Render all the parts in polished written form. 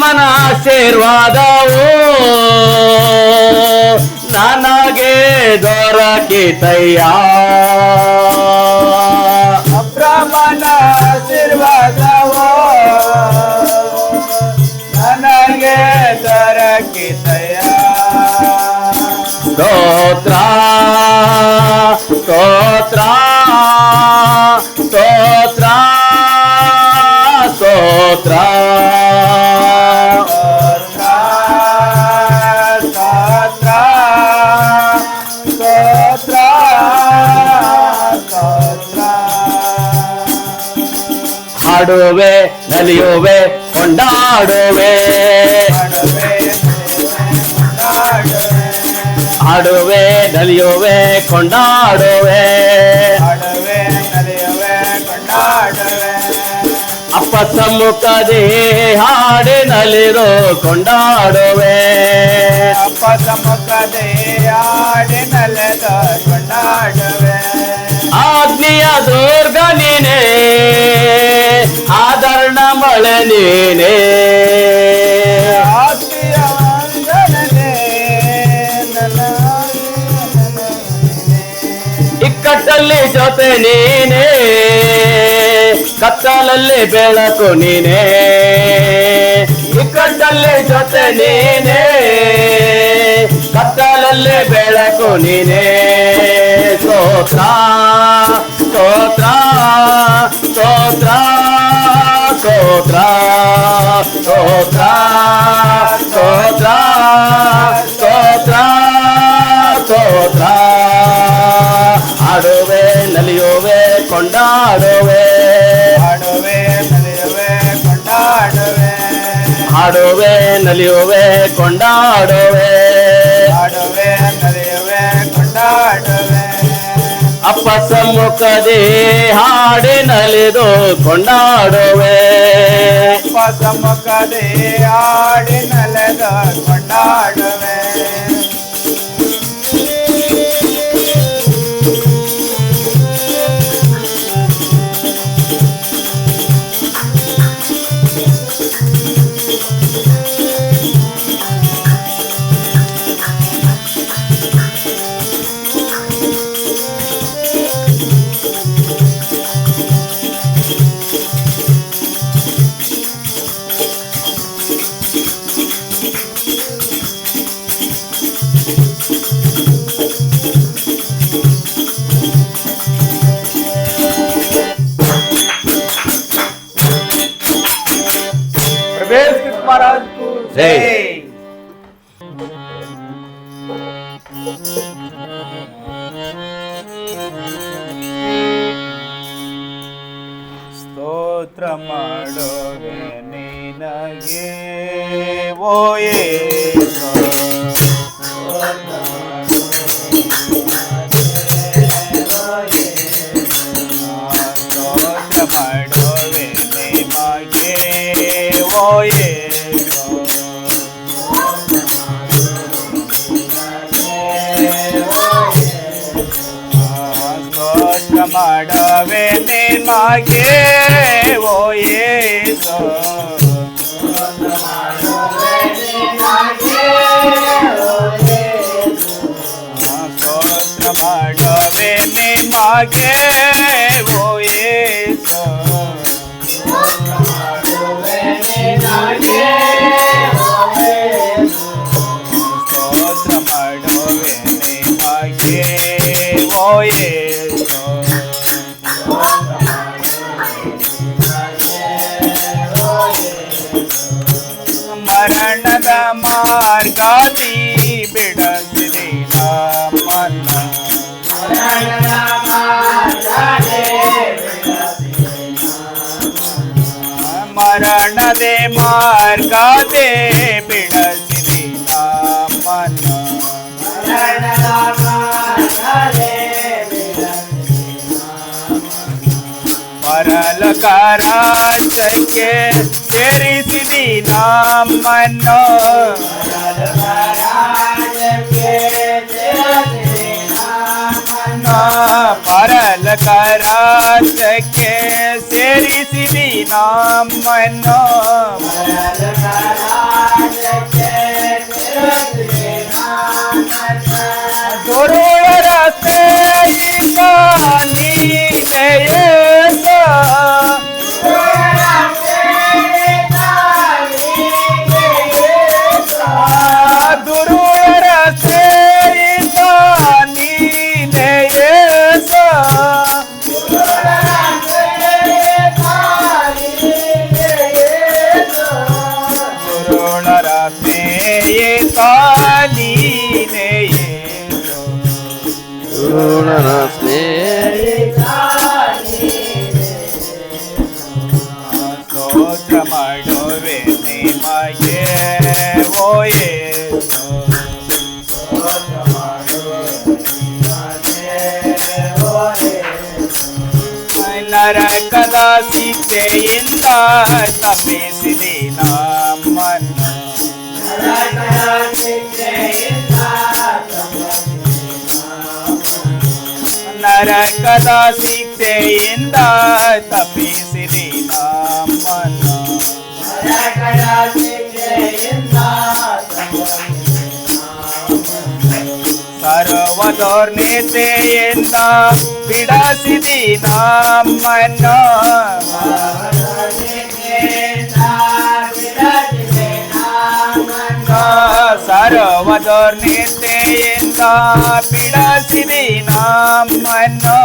ಅಬ್ರಹ್ಮನ ಆಶೀರ್ವಾದವು ನನಗೆ ದೊರಕಿತಯ್ಯ. ಅಬ್ರಹ್ಮನ ಆಶೀರ್ವಾದವು ನನಗೆ ದೊರಕಿತಯ್ಯ. ಸ್ತೋತ್ರ ಸ್ತೋತ್ರ ಸ್ತೋತ್ರ ಸ್ತೋತ್ರ ಹಾಡುವೆ ನಲಿಯುವೆ ಕೊಂಡಾಡುವೆ, ಹಾಡುವೆ ನಲಿಯುವೆ ಕೊಂಡಾಡುವೆ, ಅಪ್ಪ ಸಮ್ಮುಖದೇ ಹಾಡಿನಲ್ಲಿರೋ ಕೊಂಡಾಡುವೆ, ಅಪ್ಪ ಸಮ್ಮುಖದೇ ಹಾಡಿನಲ್ಲಿರೋ ಕೊಂಡಾಡುವೆ. ಆಜ್ಞೆಯ ದುರ್ಗ ನೀನೇ, ಆದರಣ ಮಳೆ ನೀನೇ, ಆಜ್ಞೆಯ ವಂದನೆ ಇಕ್ಕಟ್ಟಲ್ಲಿ ಜೊತೆ ನೀನೇ, ಕತ್ತಲಲ್ಲಿ ಬೆಳಕು ನೀನೇ, ಇಕ್ಕಟ್ಟಲ್ಲಿ ಜೊತೆ ನೀನೇ, ಕತ್ತಲಲ್ಲಿ ಬೆಳಕು ನೀನೇ. ಸ್ತೋತ್ರ ಸ್ತೋತ್ರ ಸ್ತೋತ್ರ ಸ್ತೋತ್ರ ಸ್ತೋತ್ರ ಸ್ತೋತ್ರ ಸ್ತೋತ್ರ ಸ್ತೋತ್ರ. ಹಾಡುವೆ ನಲಿಯುವೆ ಕೊಂಡಾಡುವೆ, ಹಾಡುವೆ ನಲಿಯುವೆ ಕೊಂಡಾಡುವೆ, ಹಾಡುವೆ ನಲಿಯುವೆ ಕೊಂಡಾಡುವೆ, ಹಾಡುವೆ ನಲಿಯುವೆ ಕೊಂಡಾಡುವೆ. ಅಪ್ಪ ಸಮ್ಮುಖದೇ ಹಾಡಿನಲಿದು ಕೊಂಡಾಡುವೆ, ಅಪ್ಪ ಸಮ್ಮುಖದೇ ಹಾಡಿನಲಿದು ಕೊಂಡಾಡುವೆ. ಸ್ತೋತ್ರ ಮಾಡುವೆ ನಿನಗೆ ಓ ಯೇಸು, ಸ್ತೋತ್ರ ಮಾಡುವೆ ನಿಮಗೆ ಓ ಯೇಸು, ಸ್ತೋತ್ರ ಮಾಡುವೆ ನಿಮಗೆ ಓ ಯೇಸು, ಸ್ತೋತ್ರ ಮಾಡುವೆ ನಿಮಗೆ ಓ ಯೇಸು, ಸ್ತೋತ್ರ ಮಾಡುವೆ ನಿಮಗೆ ಓ ಯೇಸು. ಮರಣದ ಮಾರ್ಗದಿ ಬಿಡಸಿರಿ ನಮ್ಮನ್ನ, ಮರಣದೆ ಮಾರ್ಗದೆ ಬಿಡಸಿರಿ ನಮ್ಮನ್ನ, ಪರಲೋಕ ರಾಜ್ಯಕ್ಕೆ ಸೇರಿಸಿದಿ ನಮ್ಮನ್ನು, ಪರಲೋಕ ರಾಜ್ಯಕ್ಕೆ ಸೇರಿಸಿದಿ ನಮ್ಮನ್ನು, ಯೇಸ ದುರುಳರ ಸೇಯಿತ ನೀನೇ ಯೇಸ ದುರುಳರ ಸೇಯಿತ ನೀನೇ ಯೇಸ ಋಣನ ಸ್ನೇಹಿತ ಸ್ತೋತ್ರ ಮಾಡುವೆ ನಿಮಗೆ ಓ ಯೇಸು ನರಕದ ಶಿಕ್ಷೆಯಿಂದ ತಪ್ಪಿಸಿದಿ ನಮ್ಮನ್ನು ನರಕದ ಶಿಕ್ಷೆಯಿಂದ ತಪ್ಪಿಸಿದಿ ನಮ್ಮನ್ನು ಸರ್ವದೋರ್ನಿತೆಯಿಂದ ಬಿಡಿಸಿದಿ ನಮ್ಮನ್ನು ಸರ್ವದೋರ್ನಿತೆಯಿಂದ ಬಿಡಿಸಿದಿ ನಮ್ಮನ್ನು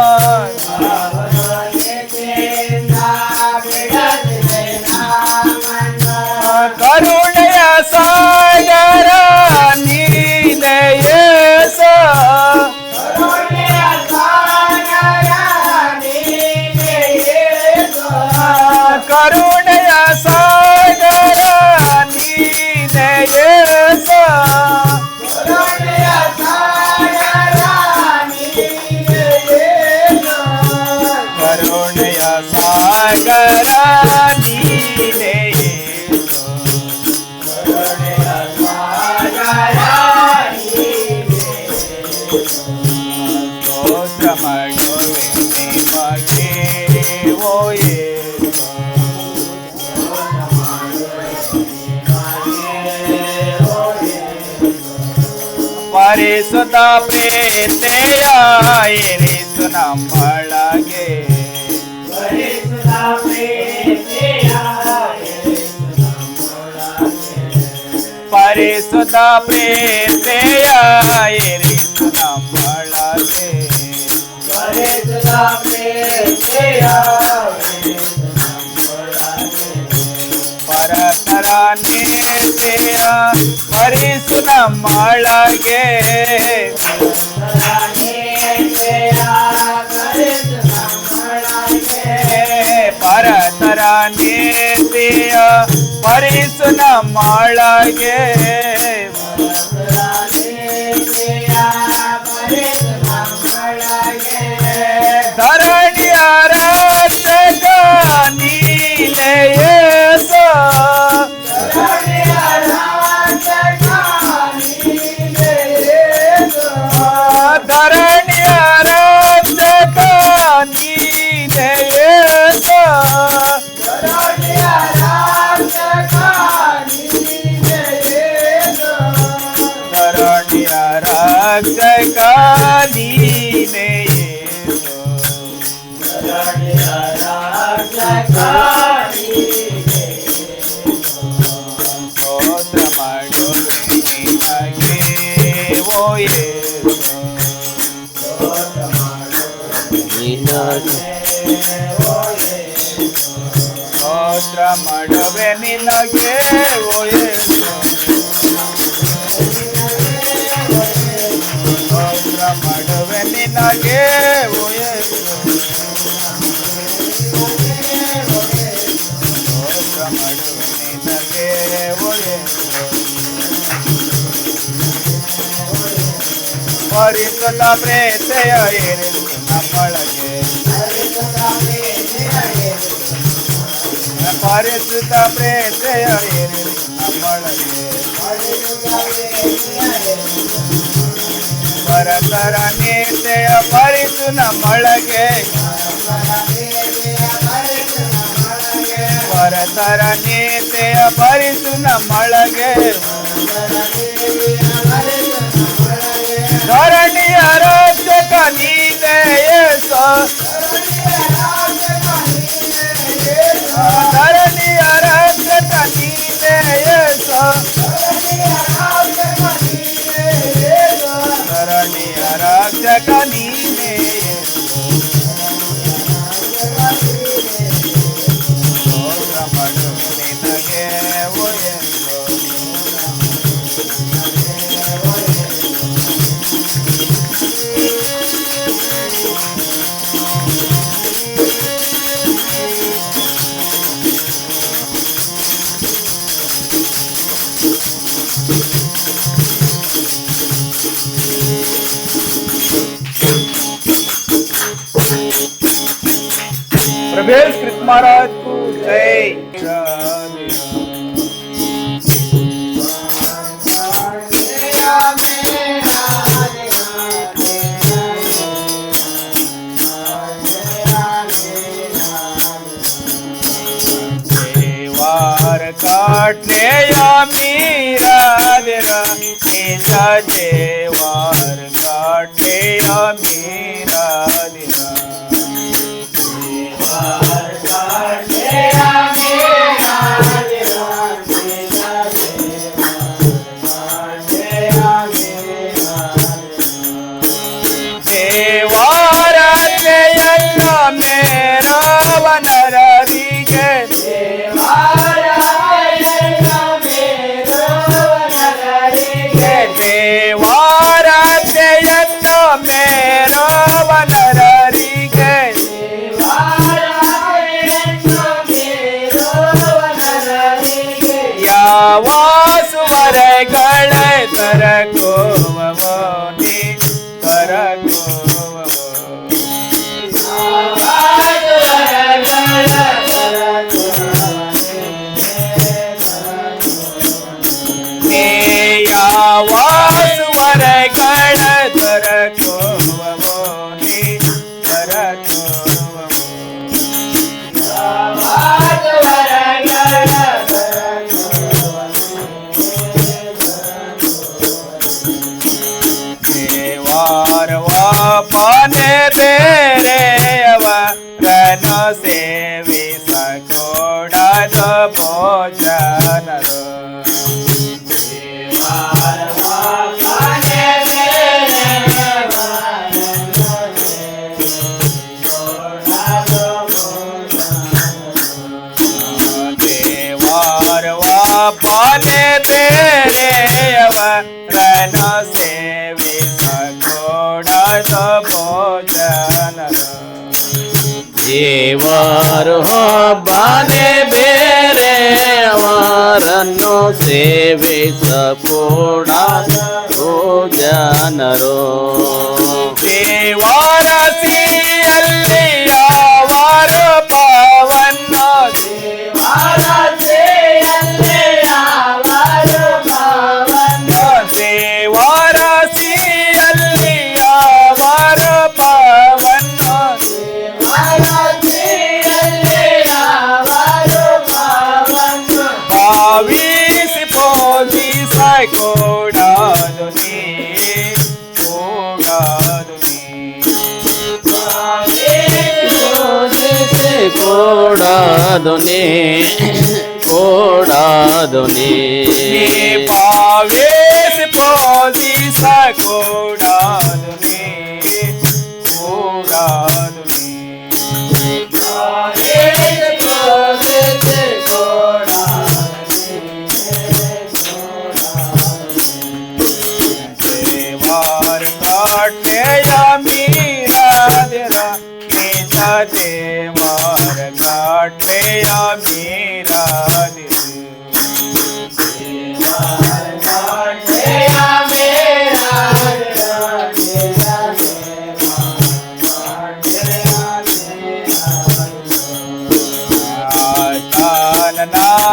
ಕರುಣೆಯ ಸಾಗರ ನೀನೇ ಯೇಸ ಕರುಣೆಯ ಸಾಗರ ನೀನೇ ಯೇಸ ಕರುಣೆಯ ಸಾಗರ ನೀನೇ ಸ್ತೋತ್ರ ಮಾಡುವೆ ನಿಮಗೆ ಓ ಯೇಸು ಪರಿಸುತ್ತ ಪ್ರೀತಿಯ ಇರಿಸು ನಮ್ಮೊಳಗೆ ಪರಿಸುತ್ತ ಪ್ರೀತಿಯ ಇರಿಸು ನಮ್ಮೊಳಗೆ ಪರತರ ನೀತಿಯ ಪರಿಸು ನಮ್ಮೊಳಗೆ ಪರತರ ನೀತಿಯ ಪರಿಸು ನಮ್ಮೊಳಗೆ ಧರಣಿಯ ರಕ್ಷಕ ನೀನೇ ಯೇಸ ಧರಣಿಯ ರಕ್ಷಕ ನೀನೇ ಯೇಸ ಧರಣಿಯ ರಕ್ಷಕ ನೀನೇ ಸ್ತೋತ್ರ ಮಾಡುವೆ ನಿಮಗೆ ಓ ಯೇಸು ಸ್ತೋತ್ರ ಮಾಡುವೆ ನಿನಗೆ ಓ ಯೇಸು ಸ್ತೋತ್ರ ಮಾಡುವೆ ನಿನಗೆ ಓ ಯೇಸು ಸ್ತೋತ್ರ ಮಾಡುವೆ ನಿನಗೆ ಓ ಯೇಸು ಪರಿಸುತ್ತ ಪ್ರೀತಿಯ ಇರಿಸು ನಮ್ಮೊಳಗೆ ಪರಿಸುತ್ತ ಪ್ರೀತಿಯ ಇರಿಸು ನಮ್ಮೊಳಗೆ ಪರತರ ನೀತಿಯ ಪರಿಸು ನಮ್ಮೊಳಗೆ ಪರತರ ನೀತಿಯ ಪರಿಸು ನಮ್ಮೊಳಗೆ ಧರಣಿಯ ರಕ್ಷಕ ನೀನೇ ಯೇಸು ನೀನೇ ಯೇಸು ಧರಣಿಯ ರಕ್ಷಕ ನೀನೇ ಸ್ತೋತ್ರ ಮಾಡುವೆ ನಿನಗೆ ಓ ಯೇಸು प्रभु कृष्ण महाराज को जय। देवार काटने या मीरा देरा निजा देवार काटने या मीरा देरा पाने तेरे अवरन सेवी सकोड़ा दो भोजन देवार पाने तेरे अवरन सेवी भोजन ದೇವರು ಬಾನೆ ಬೇರೆ ಅವರನ್ನು ಸೇವಿಸಕೂಡ ಭೋಜನರು ದೇವರಸಿಯಲ್ಲಿ ಅವರು ಪಾವನ್ನ ದೇವರಸಿಯಲ್ಲಿ ಅವರು ಪಾವನ್ನ ದೇವರಸಿಯಲ್ಲಿ ಅವರು ಪಾವನ್ನ ಭಾವಿಸಿ ಪೋಷಿಸ ಕೊಡಾದು ನೀ ಹೋಗಾದು ಕೊಡಾದು ನೀ ಕೊಡಾದು ನೀ ಭಾವಿಸಿ ಪೋಷಿಸ ಕೊಡಾದು ನೀ ಹೋಗಾದು देवार काटे या मीरा देवार काटे या मेरा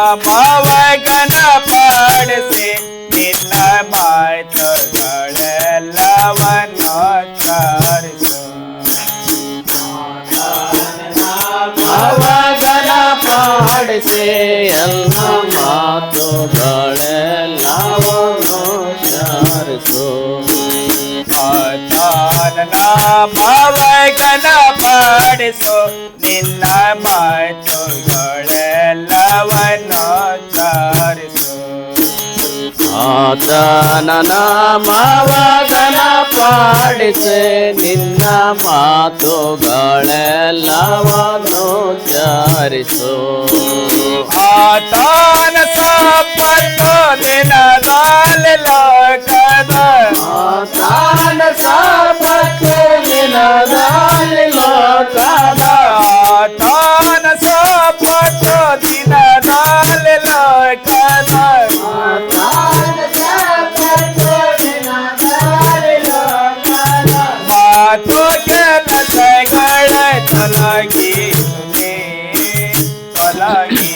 ನಾಮವಗನ ಪಾಡಿಸಿ ನಿನ್ನ ಮಾತುಗಳೆಲ್ಲವನ್ನು ಚಾರಿಸು ಅವಗನ ಪಾಡಿಸಿ ಎಲ್ಲ ಮಾತುಗಳೆಲ್ಲವನ್ನು ಚಾರಿಸು ನಾಮವಗನ ಪಾಡಿಸು ನಿನ್ನ ಮಾತುಗಳೆಲ್ಲವನ್ನು ಚಾರಿಸು ಆತನ ನಾಮವ ಘನ ಪಾಡಿಸೆ ನಿನ್ನ ಮಾತುಗಳೆಲ್ಲವನ್ನು ಚಾರಿಸು ಆತನ ಸಂಪರ್ಕ ದಿನದಲ್ಲಿ ಲೋಕದ ಆತನ ಸಂಪರ್ಕ ದಿನದಲ್ಲಿ ಲೋಕದ ಆತನ ಸಂಪರ್ಕ ದಿನದಲ್ಲಿ ಲೋಕದ ಮಾತು ಕೆಲಸಗಳ ತೊಲಗಿ ತೊಲಗಿ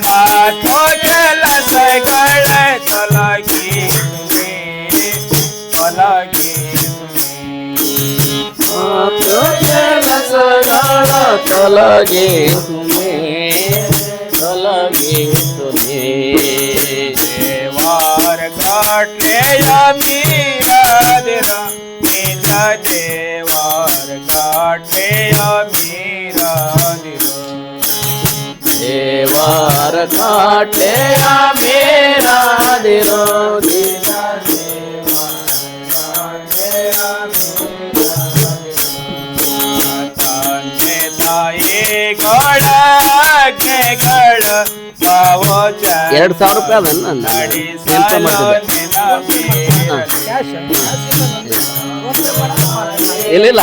ಮಾತು ಕೆಲಸಗಳ ತೊಲಗಿ ತೊಲಗಿ ಕೆಲಸಗಳ ತೊಲಗಿ ತೊಲಗಿಸುನೆ ದೇವಾರ ಗಾಟ್ಲೆಯ ಮೀರಾದಿರ ನಿಜ ದೇವಾರ ಗಾಟ್ಲೆಯ ಮೀರಾದಿರ ದೇವರ ಕಾಟೆಯ ಮೇರಾದಿರೋ ತಂದೆ ತಾಯಿಗಳ ಗಳ ಭಾವೋಚ 2,000 ರೂಪಾಯಿ ಅದನ್ನ ಇಲ್ಲ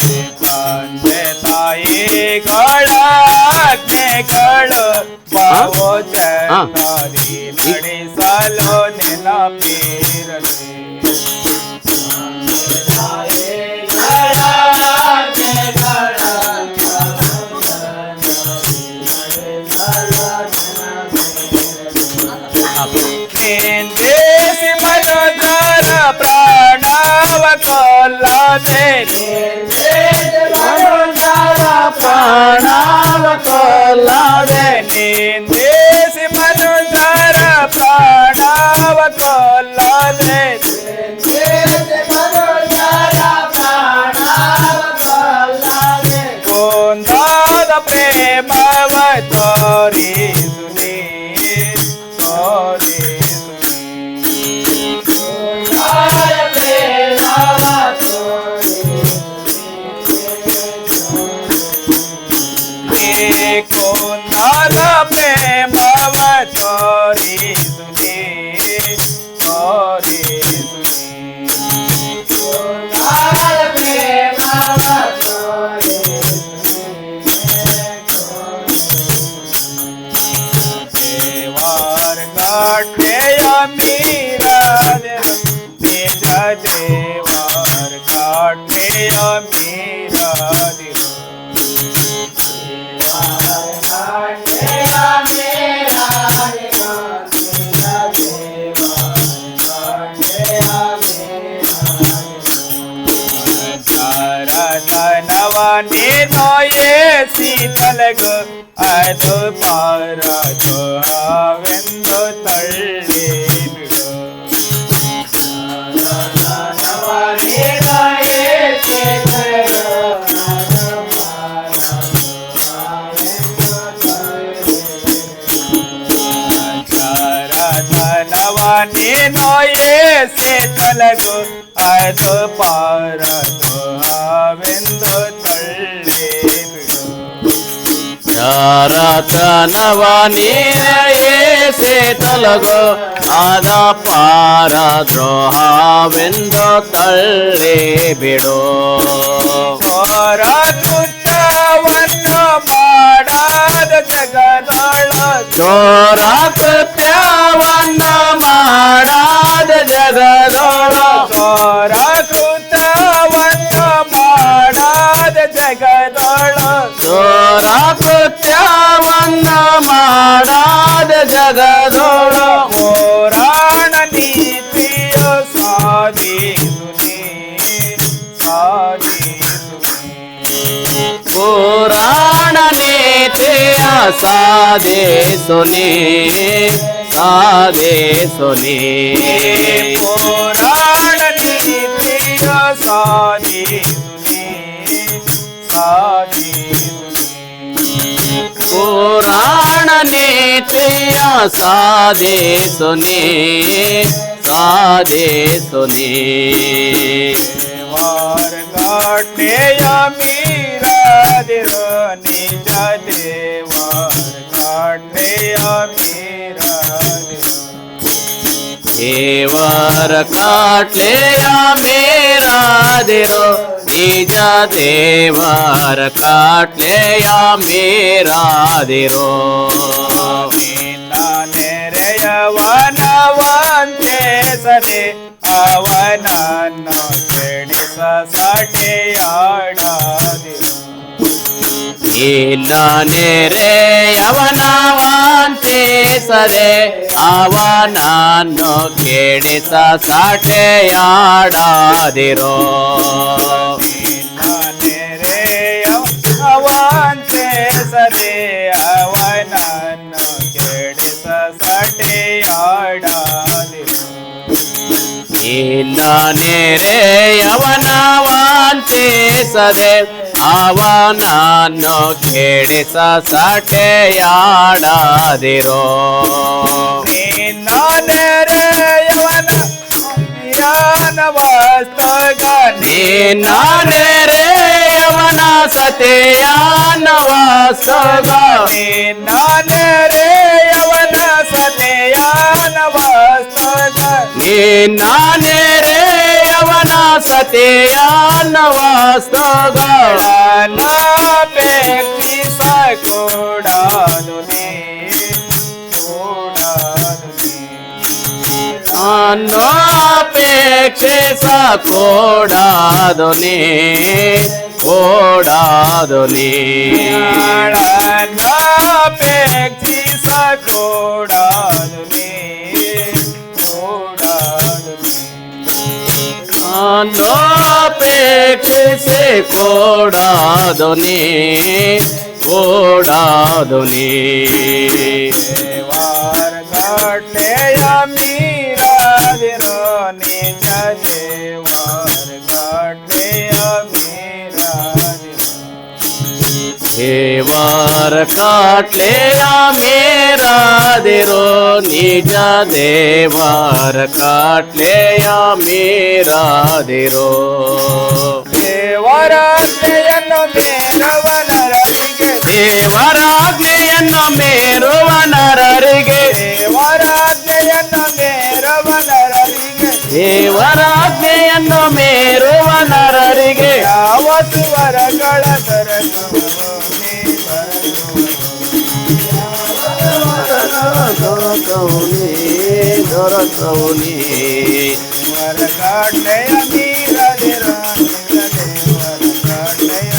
ತಂದೆ ತಾಯಿಗಳ ಭಾವೋಚ ನಡೆಸಲು ನೆನಪಿರಲಿ ದೇಸಿ ಮನೋದರ ಪ್ರಾಣವ ಕೊಲ್ಲದೆ ಪ್ರಾಣವ ಕೊಲ್ಲದೆ ದೇಸಿ ಮನೋದರ ಪ್ರಾಣವ ಕೊಲ್ಲದೆ ಕೊಂದಾದ ಪ್ರೇಮವ ತೋರಿಸುನೆ ಕೊಂದಾದ ಪ್ರೇಮವ ತೋರಿಸುನೆ ದೇವಾರ ಗಾಟ್ಲೆಯ ಮೀರಾದಿರ ನಿಜ ದೇವಾರ ಗಾಟ್ಲೆಯ ಮೀರಾದಿರ ನೀನೋಯೇ ಸೀತಲಗ ಅದು ಪಾರದು ಅವೆಂದು ತಳ್ಳಿ ಬಿಡು ನೀನೋಯೇ ಸೀತಲಗು ಅದು ಪಾರದು ಅವೆಂದು ತಳ್ಳಿ ಬಿಡು ಯಾರತನವ ನೀರೇ ತೊಲಗೋ ಆದ ಪಾರ ದ್ರೋಹವೆಂದು ತಳ್ಳಿ ಬಿಡು ಘೋರ ಕೃತ್ಯವನ್ನು ಮಾಡಾದ ಜಗದೊಳ ಚೋರ ಕೃತ್ಯವನ್ನು ಮಾಡಾದ ಜಗದೊಳ ಘೋರ ಕೃತ್ಯವನ್ನು ಮಾಡಾದ ಜಗದೊಳ ಚೋರ ಕೃತ್ಯವನ್ನು ಮಾಡಾದ ಜಗದೊಳ ಪುರಾಣ ನೀತಿಯು ಸಾಧಿಸುನೆ ಪುರಾಣ ನೀತಿಯ ಸಾಧಿಸುನಿ ಸಾಧಿಸುನಿ ಪುರಾಣ ನೀತಿಯ ಸಾಧಿಸುನಿ ಸಾಧಿಸುನಿ ಪುರಾಣ ನೀತಿಯ ಸಾಧಿಸುನಿ ಸಾಧಿಸುನಿ ದೇವರ ಘಾಟೆಯ ಮೀರದಿರೋ ನಿಜ ದೇವರ ಘಾಟೆಯ ಮೀರದಿರೋ ದೇವರ ಕಾಟ್ಲೆಯ ಮೇರಾದಿರೋ ನಿಜ ದೇವರ ಕಾಟ್ಲೆಯ ಮೇರಾದಿರೋ ನಿನ್ನ ನೆರೆಯವನವಂತೆ ಸದೆ ಅವನನ್ನು ಕೆಡಿಸ ಸಾಟಿಯಾಡದಿರು ನಿನ್ನ ನೆರೆಯವನವಂತೆ ಸದೆ ಅವನನ್ನು ಕೆಡಿಸ ಸಾಟೆಯಾಡದಿರೋ ನಿನ್ನ ನೆರೆಯವನವಂತೆ ಸದೆ ಅವನನ್ನು ಕೆಡಿಸ ಸಾಟಿಯಾಡದಿರು ನಿನ್ನ ನೆರೆಯವನವಂತೆ ಸದೆ ಅವನನ್ನು ಕೆಡಿಸ ಸಾಟೆಯಾಡದಿರೋ ನಿನ್ನ ನೆರೆಯವನ ವಸ್ತುಗ ನಿನ್ನ ನೆರೆಯವನ ಸತೆಯಾನ ವಾಸ್ತವ ನಿನ್ನ ನೆರೆಯವನ ಸತೆಯಾನ ವಸ್ತುಗ ನಿನ್ನ ನೆರೆಯವನ ಸತೆಯಾನ ವಾಸ್ತವ ನಾಪೇಕ್ಷಿಸ ಕೂಡಾದು ನೀ ಕೂಡಾದು ನೀ ಅನ್ನೋಪೇಕ್ಷಿಸ ಕೋಡಾದುನಿ ಕೋಡಾದುನಿ ನಾಪೇಕ್ಷಿಸ ಕೂಡಾದು ನೀ ಕೂಡಾದು ನೀ ಅನ್ನೋಪೇಕ್ಷಿಸಿ ಕೋಡಾದುನಿ ಕೋಡಾದುನಿ ದೇವರ ಘಾಟೆಯ ಮೀರದಿರೋ ನಿಜ ದೇವರ ಘಾಟೆಯ ಮೀರದಿರೋ ದೇವರ ಕಾಟ್ಲೆಯ ಮೇರಾದಿರೋ ನಿಜ ದೇವರ ಕಾಟ್ಲೆಯ ಮೇರಾದಿರೋ ದೇವರಾಜ್ಞೆಯನ್ನು ಮೇರವನರಿಗೆ ದೇವರಾಜ್ಞೆಯನ್ನು ಮೇರುವ ನರರಿಗೆ ದೇವರಾಜ್ಞೆಯನ್ನು ಮೇರವನರಿಗೆ ದೇವರಾಜ್ಞೆಯನ್ನು ಮೇರುವ ನರರಿಗೆ ಯಾವತ್ತು ವರಗಳ ದೊರಕುವ ನೀ ದೊರಕೌನಿ ದೊರಕೌನಿ ವರಗಾಟೆಯ ಮೀರದಿರೋ ನಿಜ ದೇವರ ಘಾಟೆಯ